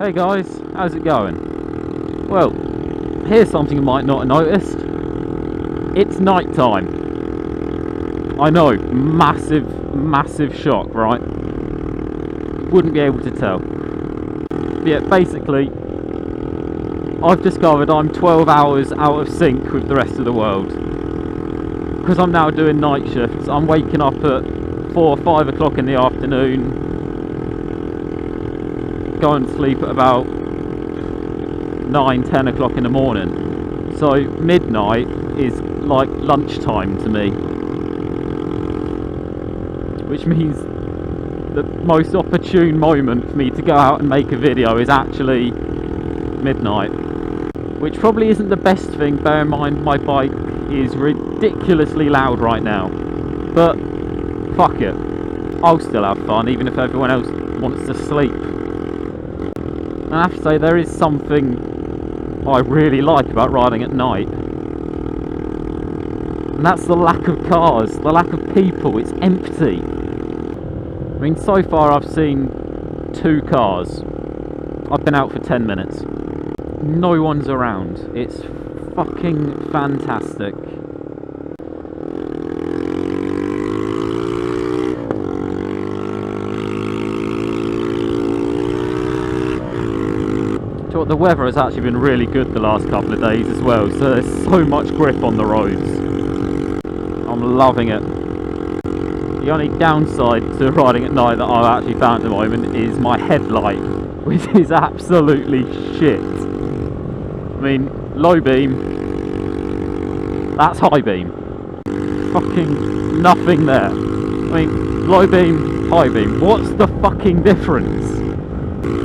Hey guys, how's it going? Well, here's something you might not have noticed. It's night time. I know, massive shock, right? Wouldn't be able to tell. But yeah, basically, I've discovered I'm 12 hours out of sync with the rest of the world. Because I'm now doing night shifts, I'm waking up at 4 or 5 o'clock in the afternoon, going to sleep at about 9, 10 o'clock in the morning. So midnight is like lunchtime to me. Which means the most opportune moment for me to go out and make a video is actually midnight. Which probably isn't the best thing, bear in mind my bike is ridiculously loud right now. But fuck it, I'll still have fun even if everyone else wants to sleep. And I have to say, there is something I really like about riding at night. And that's the lack of cars, the lack of people, it's empty. I mean, so far I've seen 2 cars. I've been out for 10 minutes. No one's around. It's fucking fantastic. The weather has actually been really good the last couple of days as well, so there's so much grip on the roads. I'm loving it. The only downside to riding at night that I've actually found at the moment is my headlight, which is absolutely shit. I mean, low beam, that's high beam. Fucking nothing there. I mean, low beam, high beam, what's the fucking difference?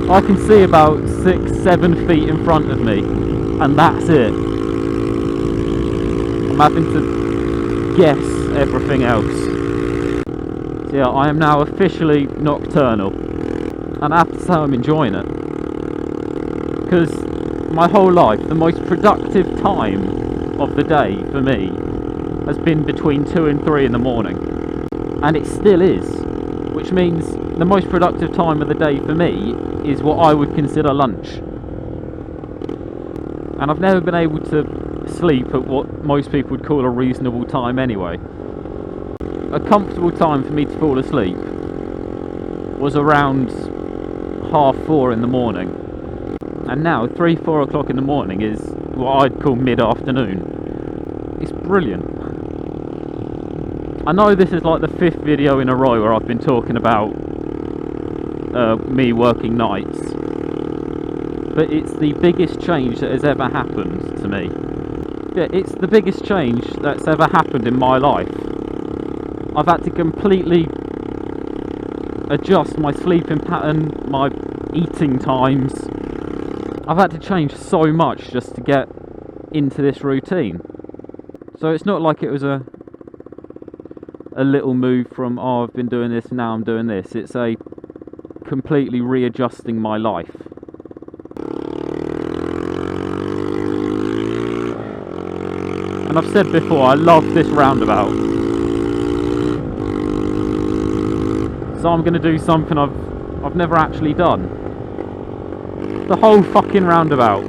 I can see about 6-7 feet in front of me, and that's it. I'm having to guess everything else. So yeah, I am now officially nocturnal, and I have to say I'm enjoying it. Because my whole life, the most productive time of the day for me has been between 2 and 3 in the morning. And it still is. Which means the most productive time of the day for me is what I would consider lunch. And I've never been able to sleep at what most people would call a reasonable time anyway. A comfortable time for me to fall asleep was around 3:30 in the morning. And now 3-4 o'clock in the morning is what I'd call mid-afternoon. It's brilliant. I know this is like the 5th video in a row where I've been talking about me working nights, but it's the biggest change that has ever happened to me. Yeah, it's the biggest change that's ever happened in my life. I've had to completely adjust my sleeping pattern, my eating times. I've had to change so much just to get into this routine. So it's not like it was a little move from, oh, I've been doing this, now I'm doing this. It's a completely readjusting my life. And I've said before, I love this roundabout. So I'm going to do something I've never actually done. The whole fucking roundabout.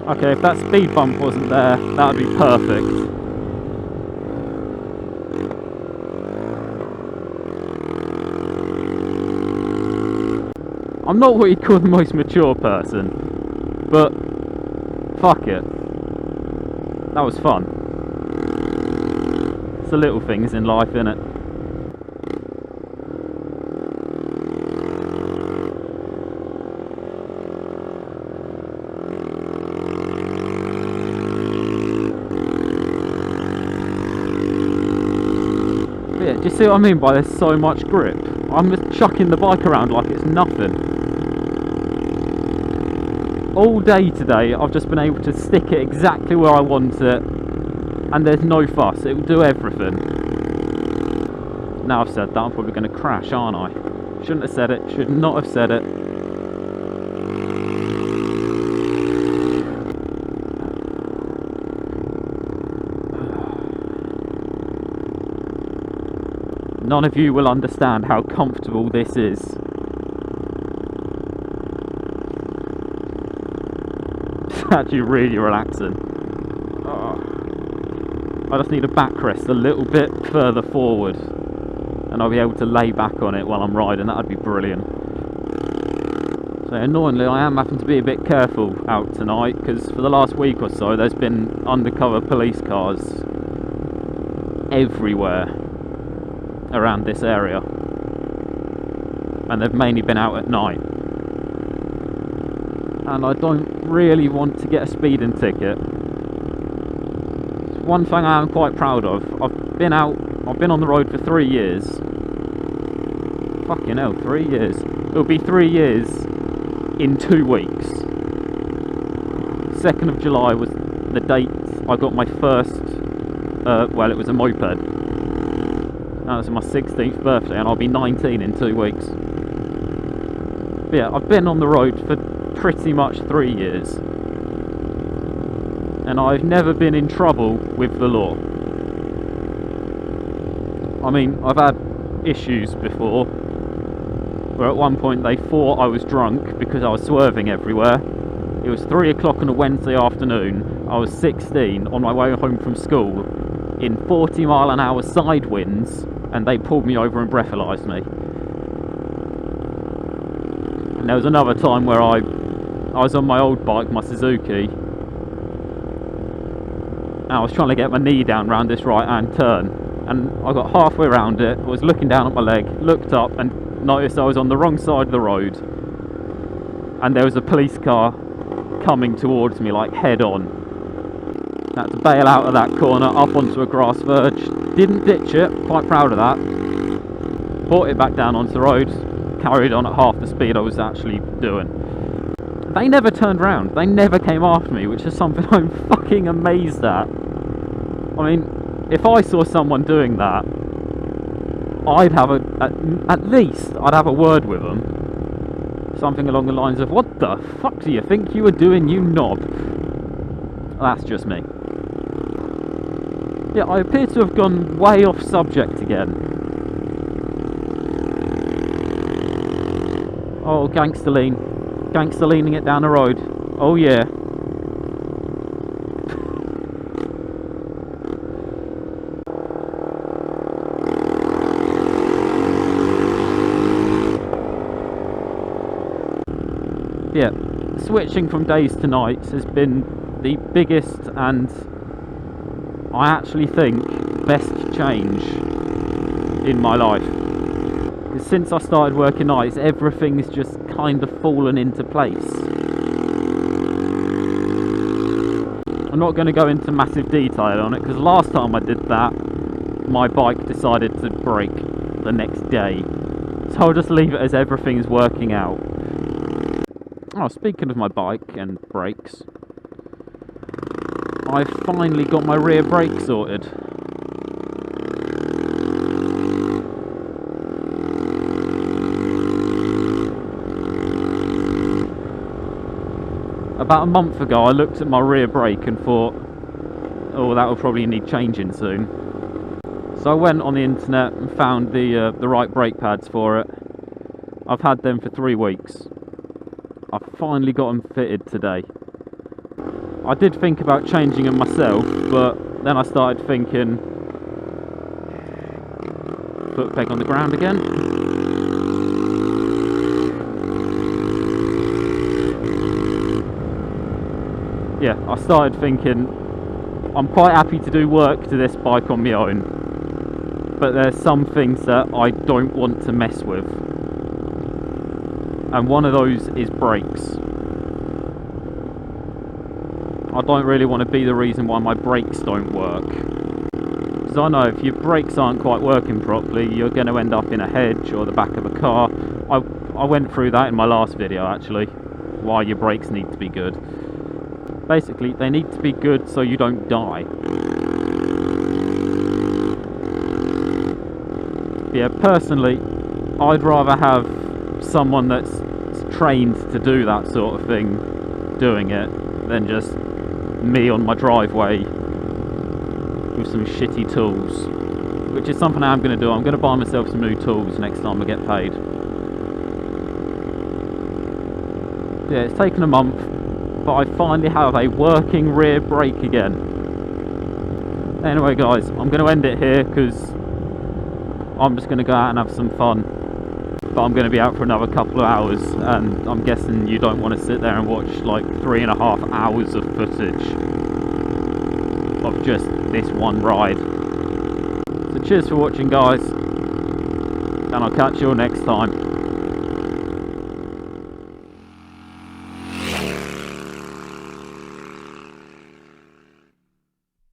Okay, if that speed bump wasn't there, that would be perfect. I'm not what you'd call the most mature person, but fuck it. That was fun. It's the little things in life, innit? Do you see what I mean by there's so much grip? I'm just chucking the bike around like it's nothing. All day today I've just been able to stick it exactly where I want it, and there's no fuss. It will do everything. Now I've said that, I'm probably going to crash, aren't I? Shouldn't have said it. Should not have said it. None of you will understand how comfortable this is. It's actually really relaxing. I just need a backrest a little bit further forward and I'll be able to lay back on it while I'm riding. That would be brilliant. So annoyingly I am having to be a bit careful out tonight, because for the last week or so there's been undercover police cars everywhere around this area, and they've mainly been out at night, and I don't really want to get a speeding ticket. It's one thing I am quite proud of. I've been on the road for 3 years. Fucking hell, 3 years. It'll be 3 years in 2 weeks. 2nd of July was the date I got my first, well, it was a moped. That was my 16th birthday, and I'll be 19 in 2 weeks. But yeah, I've been on the road for pretty much 3 years, and I've never been in trouble with the law. I mean, I've had issues before, where at one point they thought I was drunk because I was swerving everywhere. It was 3 o'clock on a Wednesday afternoon. I was 16 on my way home from school in 40-mile-an-hour side winds, and they pulled me over and breathalyzed me. And there was another time where I was on my old bike, my Suzuki, and I was trying to get my knee down round this right-hand turn, and I got halfway around it, I was looking down at my leg, looked up and noticed I was on the wrong side of the road, and there was a police car coming towards me, like head on. I had to bail out of that corner, up onto a grass verge. Didn't ditch it, quite proud of that. Brought it back down onto the road, carried on at half the speed I was actually doing. They never turned round, they never came after me, which is something I'm fucking amazed at. I mean, if I saw someone doing that, I'd have at least I'd have a word with them. Something along the lines of, "What the fuck do you think you were doing, you knob?" That's just me. Yeah, I appear to have gone way off subject again. Oh, gangster lean. Gangster leaning it down the road. Oh yeah. Yeah, switching from days to nights has been the biggest and, I actually think, best change in my life. Because since I started working nights, everything's just kind of fallen into place. I'm not going to go into massive detail on it, because last time I did that, my bike decided to break the next day. So I'll just leave it as everything's working out. Oh, speaking of my bike and brakes, I've finally got my rear brake sorted. About a month ago I looked at my rear brake and thought, oh, that will probably need changing soon. So I went on the internet and found the right brake pads for it. I've had them for 3 weeks. I've finally got them fitted today. I did think about changing them myself, but then I started thinking, foot peg on the ground again. Yeah, I started thinking, I'm quite happy to do work to this bike on my own, but there's some things that I don't want to mess with. And one of those is brakes. I don't really want to be the reason why my brakes don't work. Because I know if your brakes aren't quite working properly, you're going to end up in a hedge or the back of a car. I went through that in my last video actually, why your brakes need to be good. Basically, they need to be good so you don't die. Yeah, personally, I'd rather have someone that's trained to do that sort of thing doing it than just me on my driveway with some shitty tools, which is something I'm going to do. I'm going to buy myself some new tools next time I get paid. Yeah, it's taken a month, but I finally have a working rear brake again. Anyway guys, I'm going to end it here because I'm just going to go out and have some fun. But I'm going to be out for another couple of hours, and I'm guessing you don't want to sit there and watch like 3.5 hours of footage of just this one ride. So cheers for watching guys, and I'll catch you all next time.